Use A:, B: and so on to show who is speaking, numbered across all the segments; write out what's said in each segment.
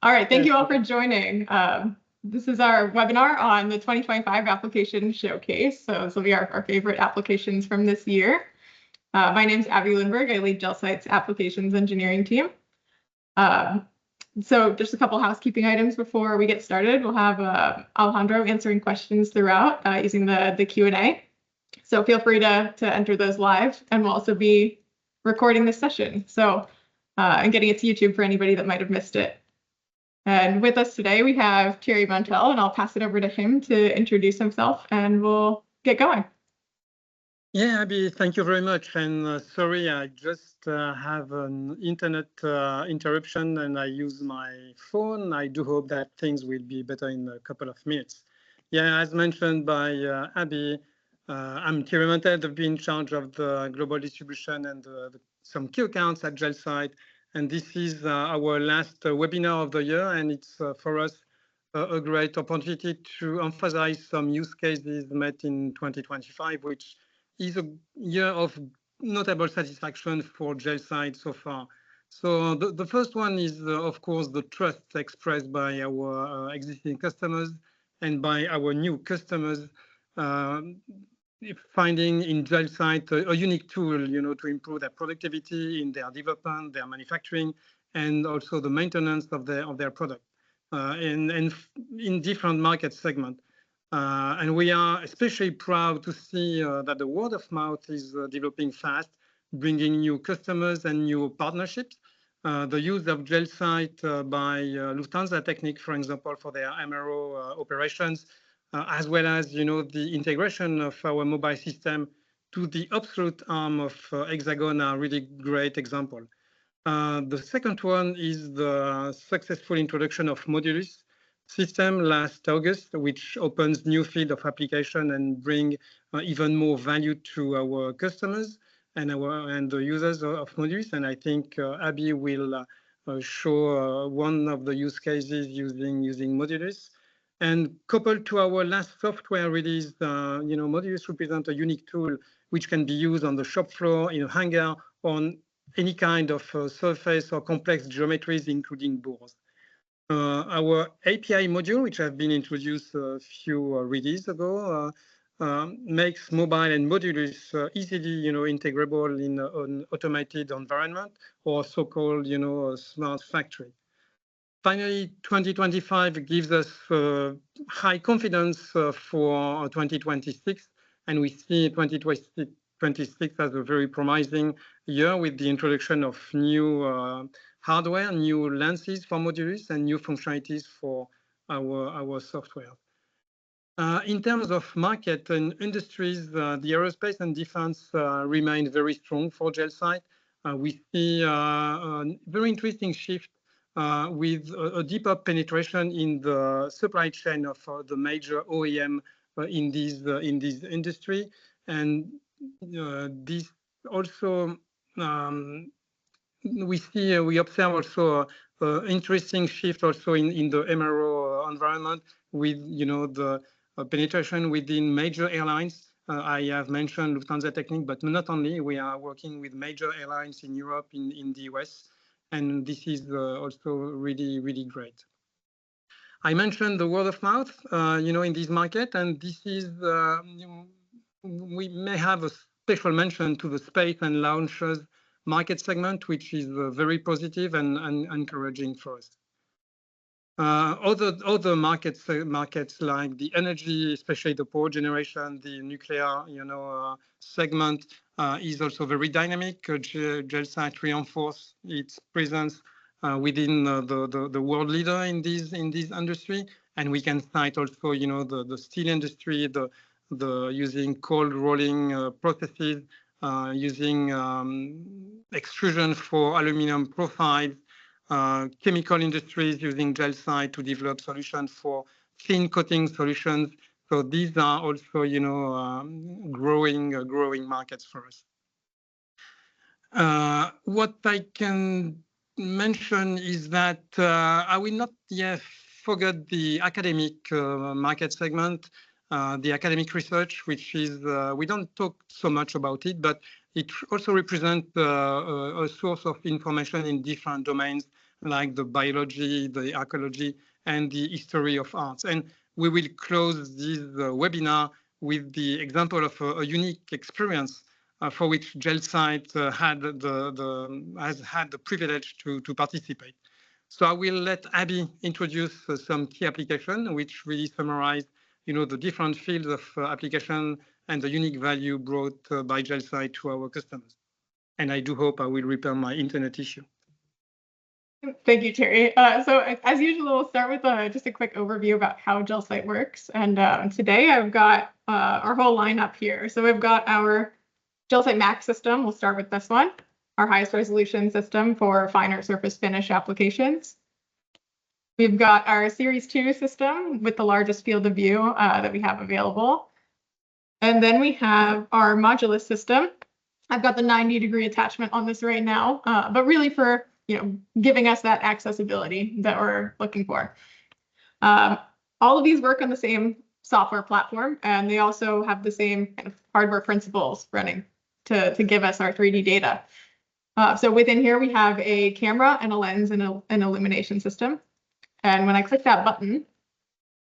A: All right, thank you all for joining. This is our webinar on the 2025 Application Showcase. So this will be our favorite applications from this year. My name is Abby Lindberg. I lead GelSight's Applications Engineering team. So just a couple housekeeping items before we get started. We'll have Alejandro answering questions throughout using the Q&A. So feel free to enter those live, and we'll also be recording this session. So and getting it to YouTube for anybody that might have missed it. And with us today, we have Thierry Montel, and I'll pass it over to him to introduce himself, and we'll get going.
B: Yeah, Abby, thank you very much. And sorry, I just have an internet interruption, and I use my phone. I do hope that things will be better in a couple of minutes. Yeah, as mentioned by Abby, I'm Thierry Montel. I've been in charge of the global distribution and some key accounts at GelSight. And this is our last webinar of the year, and it's for us a great opportunity to emphasize some use cases met in 2025, which is a year of notable satisfaction for GelSight so far. So the first one is, of course, the trust expressed by our existing customers and by our new customers, finding in GelSight a unique tool, to improve their productivity in their development, their manufacturing, and also the maintenance of their product, and in different market segments. And we are especially proud to see that the word of mouth is developing fast, bringing new customers and new partnerships. The use of GelSight by Lufthansa Technik, for example, for their MRO operations, as well as the integration of our mobile system to the absolute arm of Hexagon, are really great example. The second one is the successful introduction of Modulus system last August, which opens new field of application and bring even more value to our customers and the users of Modulus. And I think Abby will show one of the use cases using Modulus. And coupled to our last software release, Modulus represents a unique tool which can be used on the shop floor, in a hangar, on any kind of surface or complex geometries, including bores. Our API module, which have been introduced a few releases ago, makes mobile and Modulus easily, integrable in an automated environment or so-called, smart factory. Finally, 2025 gives us high confidence for 2026, and we see 2026 as a very promising year with the introduction of new hardware, new lenses for Modulus, and new functionalities for our software. In terms of market and industries, the aerospace and defense remain very strong for GelSight. We see a very interesting shift with a deeper penetration in the supply chain of the major OEM in this industry, and this also we observe also interesting shift also in the MRO environment with the penetration within major airlines. I have mentioned Lufthansa Technik, but not only. We are working with major airlines in Europe, in the US. And this is also really, really great. I mentioned the word of mouth, in this market, and this is, we may have a special mention to the space and launches market segment, which is very positive and encouraging for us. Other markets like the energy, especially the power generation, the nuclear, segment, is also very dynamic. GelSight reinforce its presence within the world leader in this industry, and we can cite also, the steel industry, the using cold rolling processes, using extrusion for aluminum profiles. Chemical industries using GelSight to develop solutions for thin coating solutions. So these are also, growing markets for us. What I can mention is that I will not yet forget the academic market segment, the academic research, which is, we don't talk so much about it, but it also represents a source of information in different domains like the biology, the archaeology, and the history of arts. And we will close this webinar with the example of a unique experience for which GelSight has had the privilege to participate. So I will let Abby introduce some key applications, which really summarize, the different fields of application and the unique value brought by GelSight to our customers. And I do hope I will repair my internet issue.
A: Thank you, Terry. So as usual, we'll start with just a quick overview about how GelSight works. And today I've got our whole lineup here. So we've got our GelSight Max system. We'll start with this one, our highest resolution system for finer surface finish applications. We've got our Series 2 system with the largest field of view that we have available. And then we have our Modulus system. I've got the 90-degree attachment on this right now, but really for giving us that accessibility that we're looking for. All of these work on the same software platform, and they also have the same kind of hardware principles running to give us our 3D data. So within here, we have a camera and a lens and an illumination system. And when I click that button,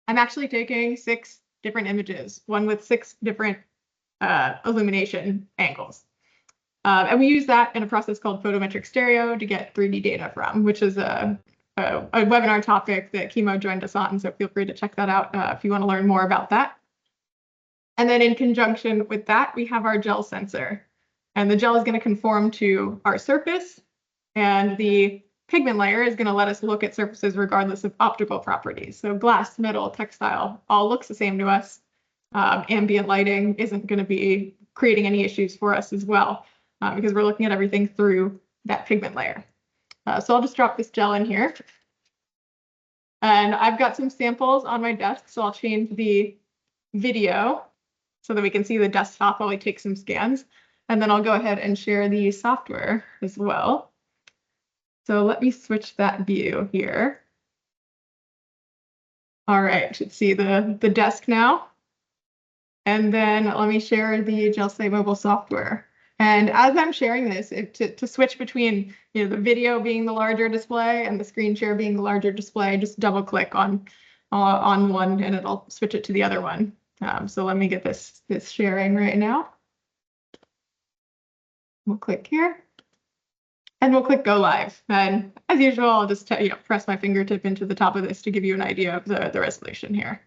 A: I'm actually taking 6 different images, one with 6 different illumination angles. And we use that in a process called photometric stereo to get 3D data from, which is a webinar topic that Kimo joined us on. So feel free to check that out if you want to learn more about that. And then in conjunction with that, we have our gel sensor. And the gel is going to conform to our surface. And the pigment layer is going to let us look at surfaces regardless of optical properties. So glass, metal, textile, all looks the same to us. Ambient lighting isn't going to be creating any issues for us as well. Because we're looking at everything through that pigment layer. So I'll just drop this gel in here. And I've got some samples on my desk, so I'll change the video so that we can see the desktop while we take some scans. And then I'll go ahead and share the software as well. So let me switch that view here. All right, should see the desk now. And then let me share the GelSight Mobile software. And as I'm sharing this, to switch between the video being the larger display and the screen share being the larger display, just double click on one and it'll switch it to the other one. So let me get this sharing right now. We'll click here and we'll click go live. And as usual, I'll just press my fingertip into the top of this to give you an idea of the resolution here.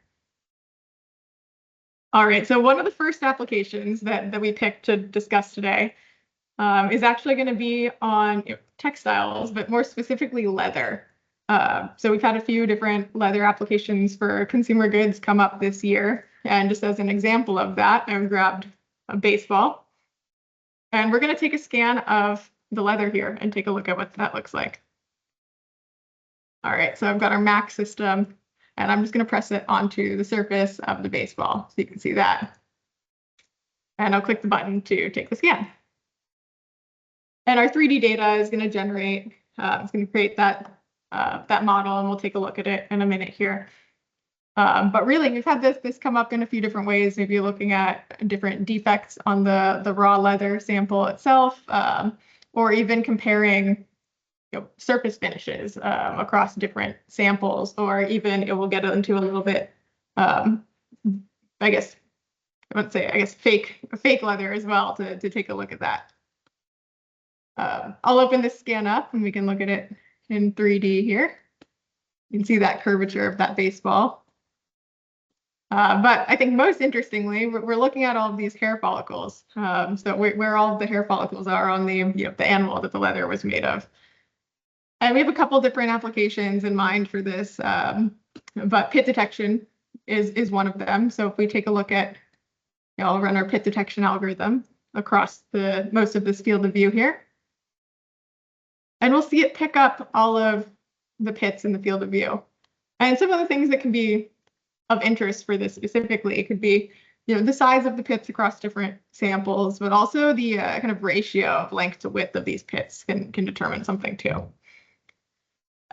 A: All right, so one of the first applications that we picked to discuss today is actually going to be on textiles, but more specifically leather. So we've had a few different leather applications for consumer goods come up this year. And just as an example of that, I grabbed a baseball. And we're going to take a scan of the leather here and take a look at what that looks like. All right, so I've got our Max system. And I'm just going to press it onto the surface of the baseball so you can see that. And I'll click the button to take the scan. And our 3D data is going to generate, it's going to create that model, and we'll take a look at it in a minute here. But really, we've had this come up in a few different ways. Maybe looking at different defects on the raw leather sample itself, or even comparing surface finishes across different samples, or even it will get into a little bit, I guess fake leather as well to take a look at that. I'll open this scan up and we can look at it in 3D here. You can see that curvature of that baseball. But I think most interestingly, we're looking at all of these hair follicles. So where all of the hair follicles are on the animal that the leather was made of. And we have a couple different applications in mind for this, but pit detection is one of them. So if we take a look at, I'll run our pit detection algorithm across most of this field of view here. And we'll see it pick up all of the pits in the field of view. And some of the things that can be of interest for this specifically, it could be the size of the pits across different samples, but also the kind of ratio of length to width of these pits can determine something too.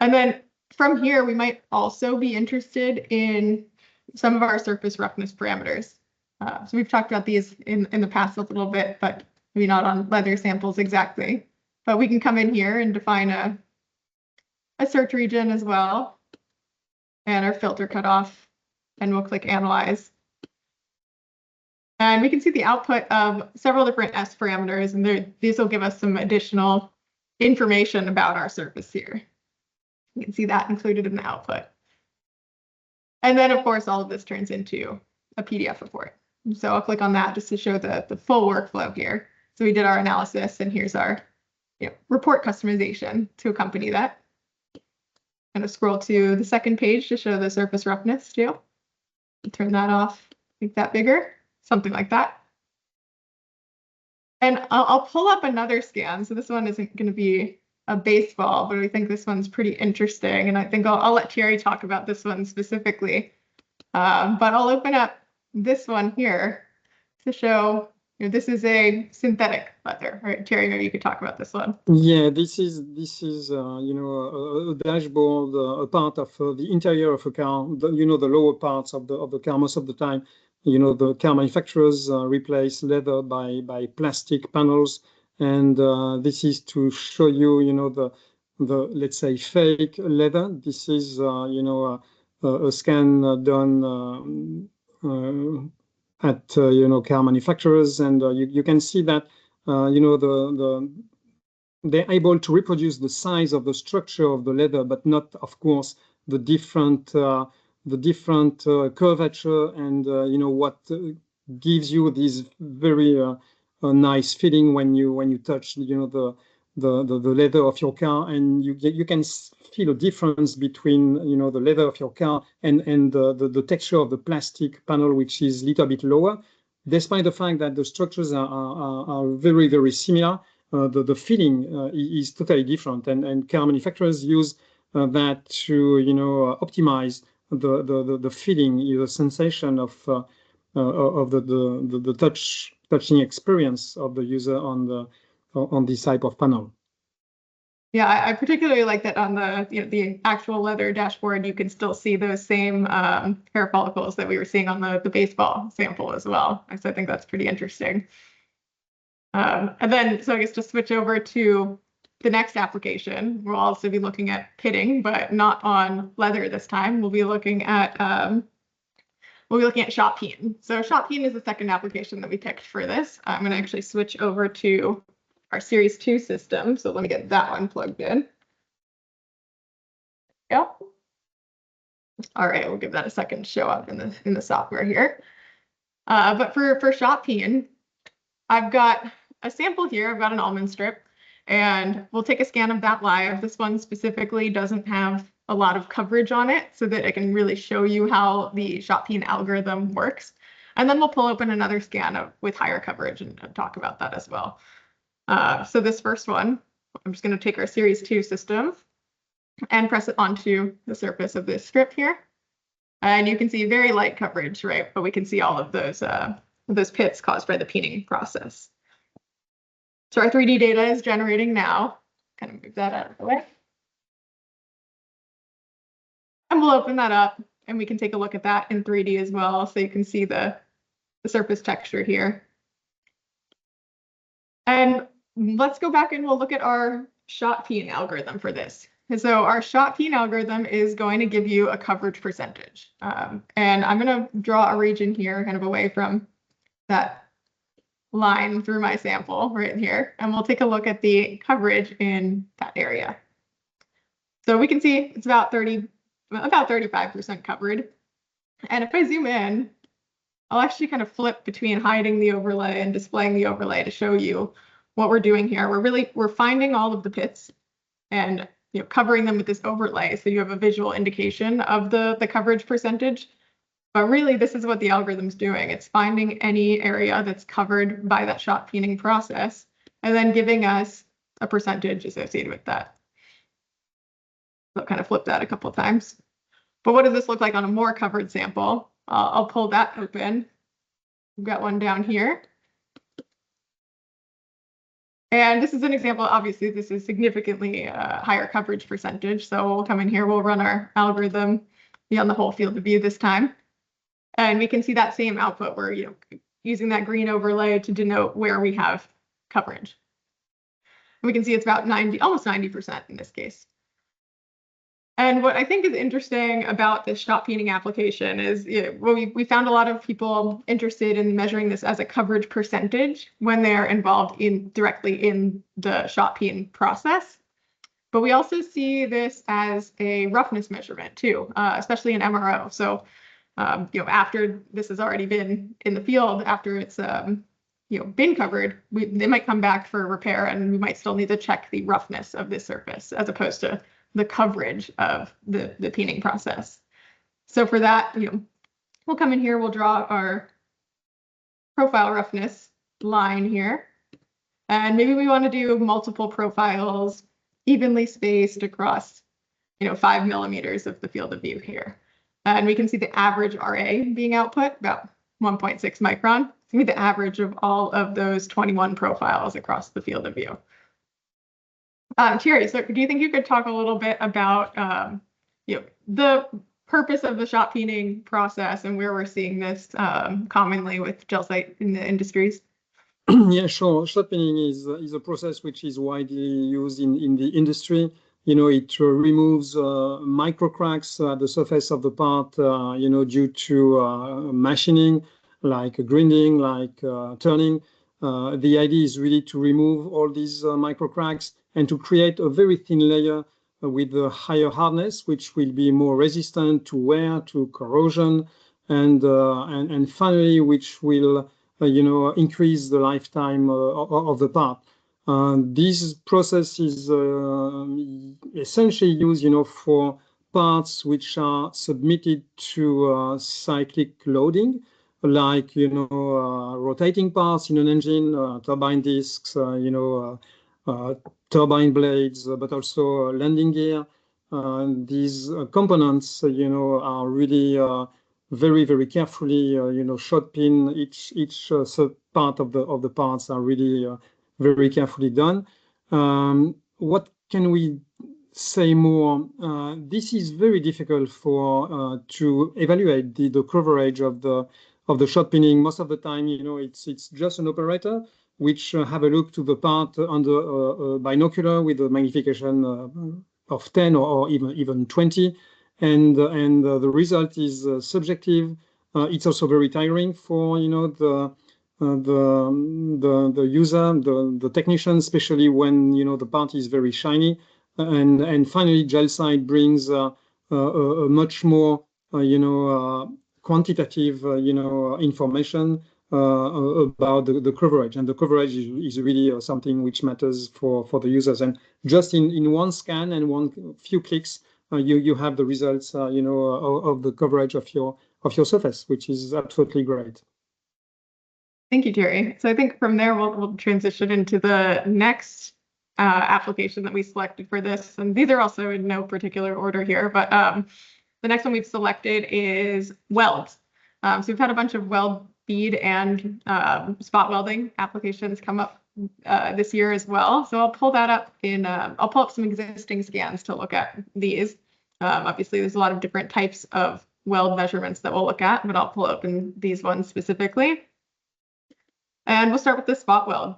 A: And then from here, we might also be interested in some of our surface roughness parameters. So we've talked about these in the past a little bit, but maybe not on leather samples exactly. But we can come in here and define a a search region as well, and our filter cutoff, and we'll click Analyze. And we can see the output of several different S parameters, and these will give us some additional information about our surface here. You can see that included in the output. And then, of course, all of this turns into a PDF report. So I'll click on that just to show the full workflow here. So we did our analysis, and here's our report customization to accompany that. I'm going to scroll to the second page to show the surface roughness too. Turn that off, make that bigger, something like that. And I'll pull up another scan. So this one isn't going to be a baseball, but I think this one's pretty interesting. And I think I'll let Thierry talk about this one specifically. But I'll open up this one here to show, this is a synthetic leather. All right, Thierry, maybe you could talk about this one.
B: Yeah, this is a dashboard, a part of the interior of a car. The lower parts of the car. Most of the time, the car manufacturers replace leather by plastic panels, and this is to show you, the let's say fake leather. This is a scan done at car manufacturers, and you can see that they're able to reproduce the size of the structure of the leather, but not, of course, the different curvature and what gives you this very nice feeling when you touch the leather of your car, and you can feel a difference between the leather of your car and the texture of the plastic panel, which is a little bit lower, despite the fact that the structures are very, very similar. The feeling is totally different, and car manufacturers use that to optimize the feeling, the sensation of the touching experience of the user on this type of panel.
A: Yeah, I particularly like that on the actual leather dashboard, you can still see those same hair follicles that we were seeing on the baseball sample as well. So I think that's pretty interesting. And then, so I guess to switch over to the next application, we'll also be looking at pitting, but not on leather this time. We'll be looking at shot peen. So shot peen is the second application that we picked for this. I'm going to actually switch over to our Series 2 system. So let me get that one plugged in. Yeah. All right, we'll give that a second to show up in the software here. But for shot peen, I've got a sample here. I've got an almond strip, and we'll take a scan of that live. This one specifically doesn't have a lot of coverage on it, so that it can really show you how the shot peen algorithm works. And then we'll pull open another scan with higher coverage and talk about that as well. So this first one, I'm just going to take our Series 2 system and press it onto the surface of this strip here. And you can see very light coverage, right? But we can see all of those pits caused by the peening process. So our 3D data is generating now. Kind of move that out of the way. And we'll open that up, and we can take a look at that in 3D as well. So you can see the surface texture here. And let's go back and we'll look at our shot peen algorithm for this. And so our shot peen algorithm is going to give you a coverage percentage. And I'm going to draw a region here kind of away from that line through my sample right here. And we'll take a look at the coverage in that area. So we can see it's about 35% covered. And if I zoom in, I'll actually kind of flip between hiding the overlay and displaying the overlay to show you what we're doing here. We're finding all of the pits and covering them with this overlay, so you have a visual indication of the coverage percentage. But really, this is what the algorithm's doing. It's finding any area that's covered by that shot peening process, and then giving us a percentage associated with that. So I'll kind of flip that a couple of times. But what does this look like on a more covered sample? I'll pull that open. We've got one down here. And this is an example. Obviously, this is significantly higher coverage percentage. So we'll come in here, we'll run our algorithm on the whole field of view this time. And we can see that same output. We're using that green overlay to denote where we have coverage. And we can see it's about almost 90% in this case. And what I think is interesting about this shot peening application is we found a lot of people interested in measuring this as a coverage percentage when they're involved directly in the shot peen process. But we also see this as a roughness measurement too, especially in MRO. So, after this has already been in the field, after it's been covered, they might come back for repair, and we might still need to check the roughness of this surface as opposed to the coverage of the peening process. So for that, we'll come in here, we'll draw our profile roughness line here, and maybe we want to do multiple profiles evenly spaced across 5 millimeters of the field of view here. And we can see the average RA being output, about 1.6 micron. It's going to be the average of all of those 21 profiles across the field of view. Thierry, so do you think you could talk a little bit about the purpose of the shot peening process and where we're seeing this commonly with GelSight in the industries?
C: Yeah, sure. Shot peening is a process which is widely used in the industry. It removes micro cracks at the surface of the part, due to machining, like grinding, like turning. The idea is really to remove all these micro cracks and to create a very thin layer with a higher hardness, which will be more resistant to wear, to corrosion, and finally, which will increase the lifetime of the part. This process is essentially used, for parts which are submitted to cyclic loading, like rotating parts in an engine, turbine discs, turbine blades, but also landing gear. These components, are really very, very carefully, shot peen. Each part of the parts are really very carefully done. What can we say more? This is very difficult to evaluate the coverage of the shot peening. Most of the time, it's just an operator which have a look to the part under a binocular with a magnification of 10 or even 20, and the result is subjective. It's also very tiring for the user, the technician, especially when the part is very shiny. And finally, GelSight brings a much more quantitative information about the coverage, and the coverage is really something which matters for the users. And just in one scan and few clicks, you have the results of the coverage of your surface, which is absolutely great.
A: Thank you, Thierry. So I think from there we'll transition into the next application that we selected for this, and these are also in no particular order here, but the next one we've selected is welds. So we've had a bunch of weld bead and spot welding applications come up this year as well. So I'll pull that up I'll pull up some existing scans to look at these. Obviously, there's a lot of different types of weld measurements that we'll look at, but I'll pull open these ones specifically. And we'll start with the spot weld.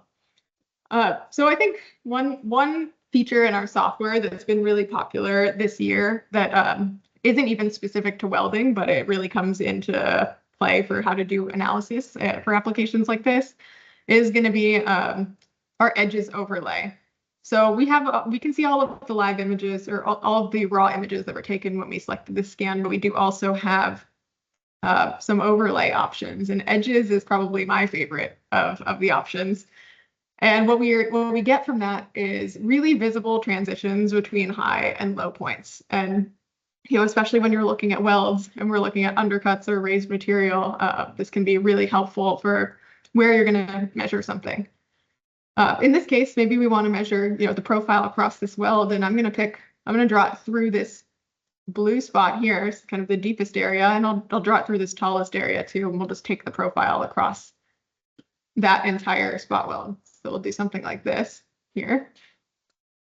A: So I think one feature in our software that's been really popular this year that isn't even specific to welding, but it really comes into play for how to do analysis for applications like this, is going to be our edges overlay. So we can see all of the live images or all of the raw images that were taken when we selected the scan, but we do also have some overlay options, and edges is probably my favorite of the options. And what we get from that is really visible transitions between high and low points. And especially when you're looking at welds and we're looking at undercuts or raised material, this can be really helpful for where you're going to measure something. In this case, maybe we want to measure, the profile across this weld, and I'm going to draw it through this blue spot here. It's kind of the deepest area, and I'll draw it through this tallest area too, and we'll just take the profile across that entire spot weld. So we'll do something like this here.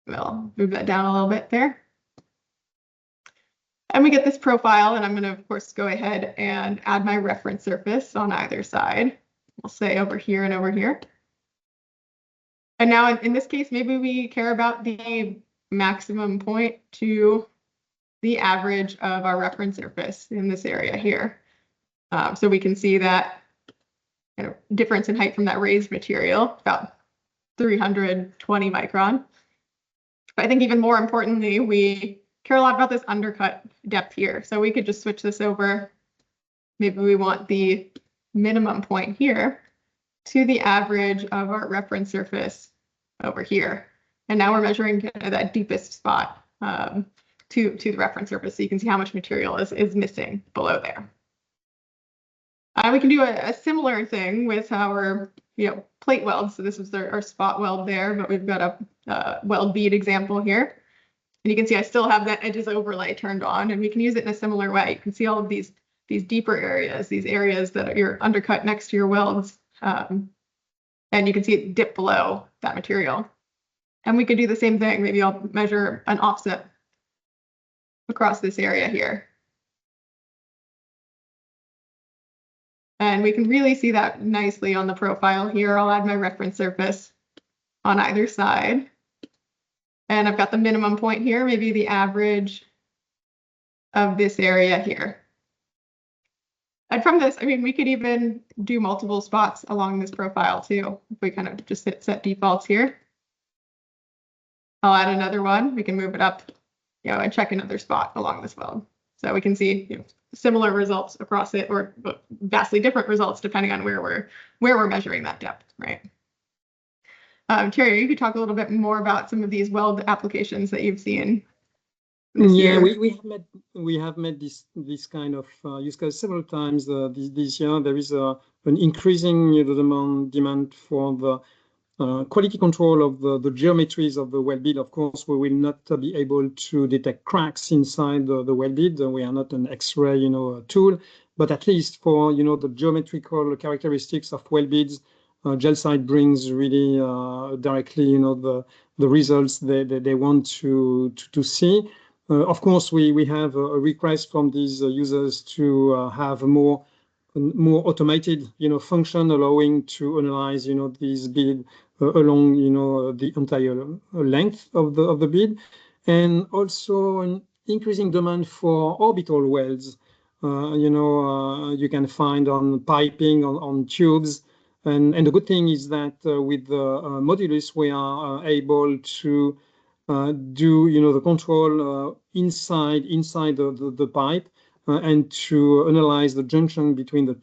A: We'll move that down a little bit there. And we get this profile, and I'm going to, of course, go ahead and add my reference surface on either side. We'll say over here and over here. And now in this case, maybe we care about the maximum point to the average of our reference surface in this area here. So we can see that difference in height from that raised material, about 320 micron. But I think even more importantly, we care a lot about this undercut depth here. So we could just switch this over. Maybe we want the minimum point here to the average of our reference surface over here. And now we're measuring kind of that deepest spot to the reference surface. So you can see how much material is missing below there. We can do a similar thing with our plate weld. So this is our spot weld there, but we've got a weld bead example here. And you can see I still have that edges overlay turned on, and we can use it in a similar way. You can see all of these deeper areas, these areas that are undercut next to your welds. And you can see it dip below that material. And we could do the same thing. Maybe I'll measure an offset across this area here. And we can really see that nicely on the profile here. I'll add my reference surface on either side. And I've got the minimum point here, maybe the average of this area here. And from this, I mean, we could even do multiple spots along this profile too. If we kind of just hit set defaults here. I'll add another one. We can move it up, and check another spot along this weld. So we can see similar results across it, or vastly different results depending on where we're measuring that depth, right? Terry, you could talk a little bit more about some of these weld applications that you've seen.
C: Yeah, we have met this kind of use case several times this year. There is an increasing demand for the quality control of the geometries of the weld bead. Of course, we will not be able to detect cracks inside the weld bead. We are not an X-ray, tool, but at least for the geometrical characteristics of weld beads, GelSight brings really directly the results they want to see. Of course, we have a request from these users to have more automated function, allowing to analyze these bead along the entire length of the bead, and also an increasing demand for orbital welds. You can find on piping, on tubes, and the good thing is that with the Modulus we are able to do the control inside the pipe and to analyze the junction between the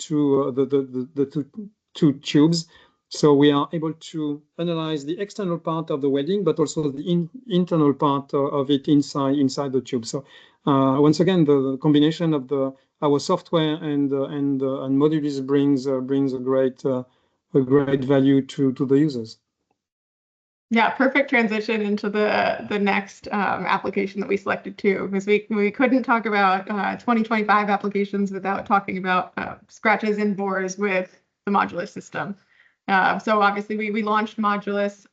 C: two tubes. So we are able to analyze the external part of the welding, but also the internal part of it inside the tube. So once again, the combination of our software and Modulus brings a great value to the users.
A: Yeah, perfect transition into the next application that we selected too, because we couldn't talk about 2025 applications without talking about scratches and bores with the Modulus system. So obviously we launched Modulus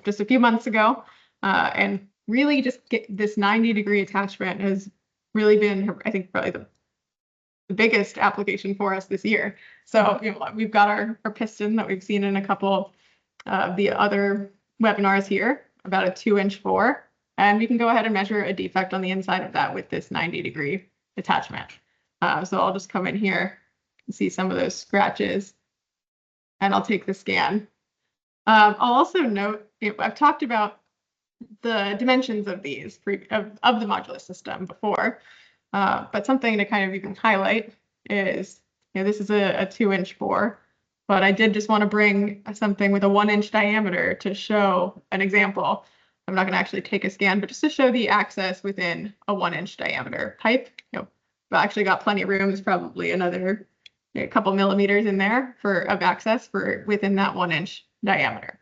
A: just a few months ago, and really just get this 90-degree attachment has really been, I think, probably the biggest application for us this year. So we've got our piston that we've seen in a couple of the other webinars here, about a 2-inch bore, and we can go ahead and measure a defect on the inside of that with this 90-degree attachment. So I'll just come in here and see some of those scratches, and I'll take the scan. I'll also note, I've talked about the dimensions of these of the Modulus system before, but something to kind of even highlight is, this is a 2-inch bore, but I did just want to bring something with a 1-inch diameter to show an example. I'm not going to actually take a scan, but just to show the access within a 1-inch diameter pipe. I've actually got plenty of room. There's probably another a couple millimeters in there of access for within that 1-inch diameter.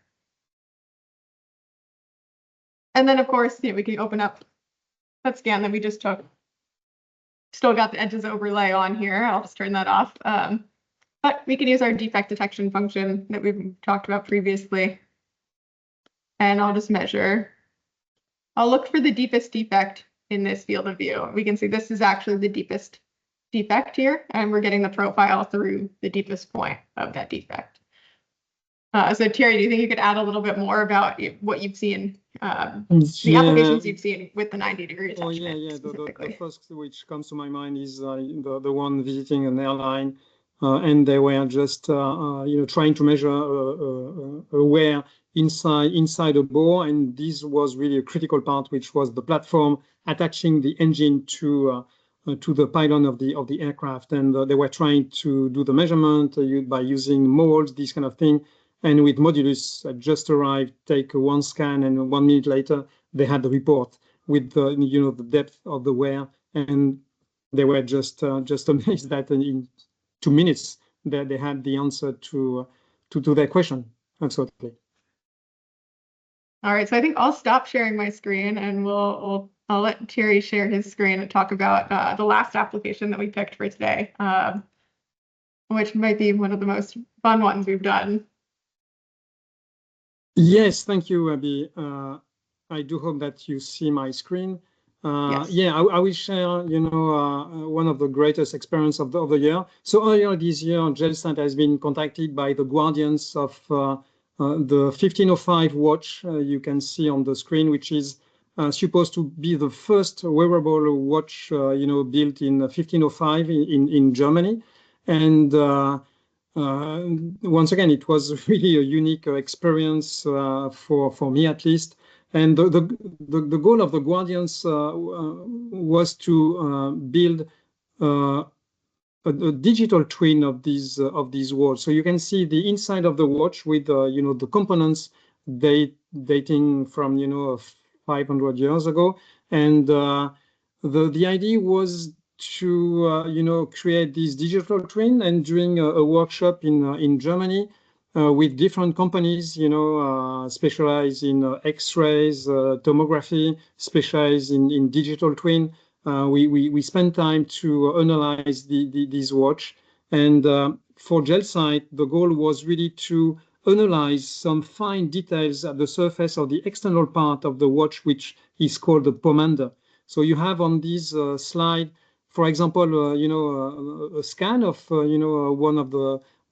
A: And then, of course, we can open up that scan that we just took. Still got the edges overlay on here. I'll just turn that off. But we can use our defect detection function that we've talked about previously. And I'll just measure. I'll look for the deepest defect in this field of view. We can see this is actually the deepest defect here, and we're getting the profile through the deepest point of that defect. So Thierry, do you think you could add a little bit more about what you've seen, the applications you've seen with the 90-degree attachment?
C: Yeah. The first which comes to my mind is the one visiting an airline, and they were just trying to measure a wear inside a bore, and this was really a critical part, which was the platform attaching the engine to the pylon of the aircraft, and they were trying to do the measurement by using molds, this kind of thing. And with Modulus, just arrived, take one scan, and 1 minute later they had the report with the depth of the wear, and they were just amazed that in 2 minutes that they had the answer to their question. Absolutely.
A: All right, so I think I'll stop sharing my screen, and I'll let Thierry share his screen and talk about the last application that we picked for today, which might be one of the most fun ones we've done.
C: Yes, thank you, Abby. I do hope that you see my screen.
A: Yes.
C: Yeah, I will share, one of the greatest experience of the year. So earlier this year, GelSight has been contacted by the guardians of the 1505 watch you can see on the screen, which is supposed to be the first wearable watch, built in 1505 in Germany. And once again, it was really a unique experience for me, at least. And the goal of the Guardians was to build a digital twin of these watches. So you can see the inside of the watch with the components dating from 500 years ago, and the idea was to create this digital twin. And during a workshop in Germany with different companies, specialized in X-rays, tomography, specialized in digital twin, we spent time to analyze this watch. And for GelSight, the goal was really to analyze some fine details at the surface of the external part of the watch, which is called the pomander. So you have on this slide, for example, a scan of one of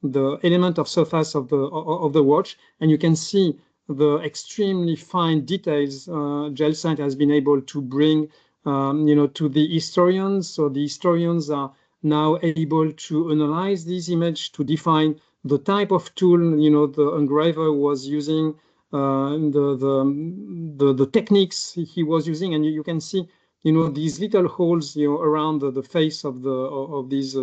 C: the element of surface of the watch, and you can see the extremely fine details GelSight has been able to bring to the historians. So the historians are now able to analyze this image to define the type of tool the engraver was using, the techniques he was using, and you can see these little holes around the face of this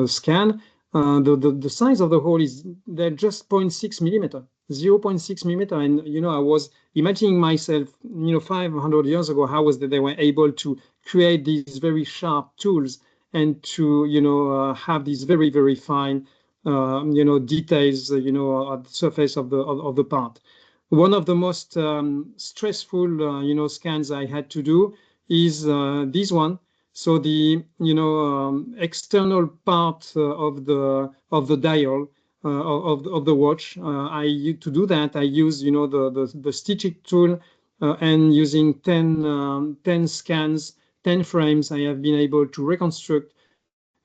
C: scan. The size of the hole is they're just 0.6 millimeter, 0.6 millimeter, and I was imagining myself 500 years ago how was that they were able to create these very sharp tools and to have these very, very fine details at the surface of the part. One of the most stressful scans I had to do is this one. So the external part of the dial of the watch, to do that I use the stitching tool, and using 10 scans, 10 frames, I have been able to reconstruct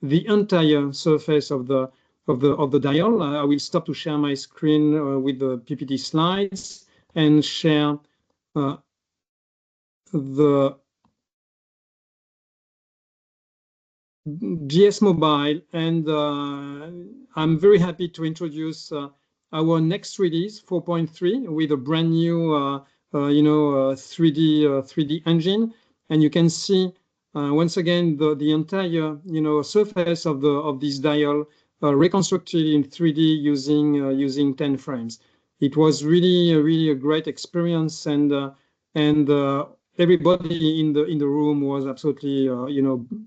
C: the entire surface of the dial. I will stop to share my screen with the PPT slides and share the GS Mobile, and I'm very happy to introduce our next release 4.3 with a brand new 3D engine, and you can see once again the entire surface of this dial reconstructed in 3D using 10 frames. It was really a great experience, and everybody in the room was absolutely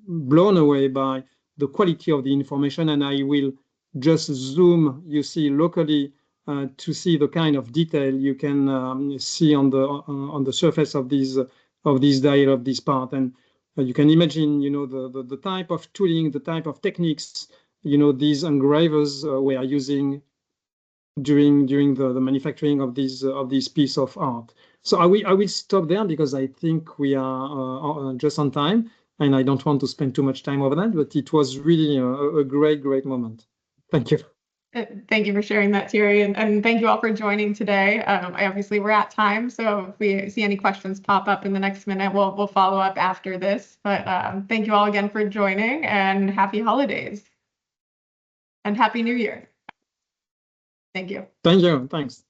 C: blown away by the quality of the information. And I will just zoom, locally to see the kind of detail you can see on the surface of this dial of this part. And you can imagine the type of tooling, the type of techniques these engravers were using during the manufacturing of this piece of art. So I will stop there because I think we are just on time, and I don't want to spend too much time over that, but it was really a great moment. Thank you.
A: Thank you for sharing that, Thierry, and thank you all for joining today. Obviously, we're at time, so if we see any questions pop up in the next minute, we'll follow up after this. But thank you all again for joining, and happy holidays and happy New Year. Thank you.
C: Thank you. Thanks.